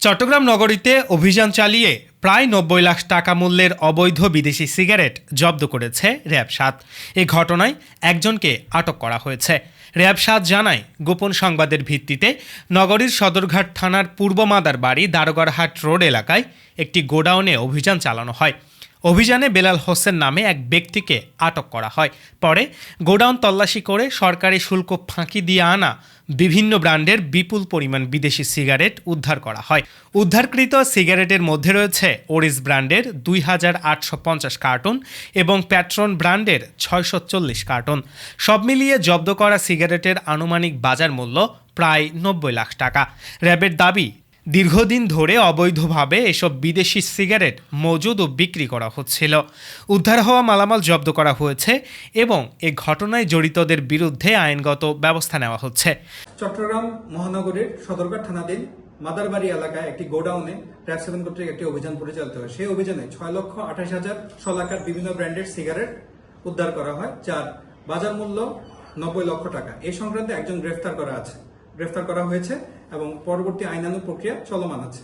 চট্টগ্রাম নগরীতে অভিযান চালিয়ে প্রায় ৯০ লাখ টাকা মূল্যের অবৈধ বিদেশি সিগারেট জব্দ করেছে র্যাব-৭। এ ঘটনায় একজনকে আটক করা হয়েছে। র্যাব-৭ জানায়, গোপন সংবাদের ভিত্তিতে নগরীর সদরঘাট থানার পূর্ব মাদার বাড়ি দারোগারহাট রোড এলাকায় একটি গোডাউনে অভিযান চালানো হয়। অভিযানে বেলাল হোসেন নামে এক ব্যক্তিকে আটক করা হয়। পরে গোডাউন তল্লাশি করে সরকারি শুল্ক ফাঁকি দিয়ে আনা বিভিন্ন ব্র্যান্ডের বিপুল পরিমাণ বিদেশি সিগারেট উদ্ধার করা হয়। উদ্ধারকৃত সিগারেটের মধ্যে রয়েছে ওরিস ব্র্যান্ডের ২,৮৫০ কার্টন এবং প্যাট্রন ব্র্যান্ডের ৬৪০ কার্টন। সব মিলিয়ে জব্দ করা সিগারেটের আনুমানিক বাজার মূল্য প্রায় ৯০ লাখ টাকা। র্যাবের দাবি, দীর্ঘদিন ধরে অবৈধভাবে এসব বিদেশি সিগারেট মজুদ ও বিক্রি করা হচ্ছিল। উদ্ধার হওয়া মালামাল জব্দ করা হয়েছে এবং এ ঘটনায় জড়িতদের বিরুদ্ধে আইনগত ব্যবস্থা নেওয়া হচ্ছে। চট্টগ্রাম মহানগরীর সদরঘাট থানাধীন মাদারবাড়ি এলাকায় একটি গোডাউনে র্যাব-৭ কর্তৃক একটি অভিযান পরিচালিত হয়। সেই অভিযানে ৬,২৮,০০০ শলাকার বিভিন্ন ব্র্যান্ডের সিগারেট উদ্ধার করা হয়, যার বাজার মূল্য ৯০ লক্ষ টাকা। এই সংক্রান্তে একজন গ্রেফতার করা হয়েছে এবং পরবর্তী আইনানুগ প্রক্রিয়া চলমান আছে।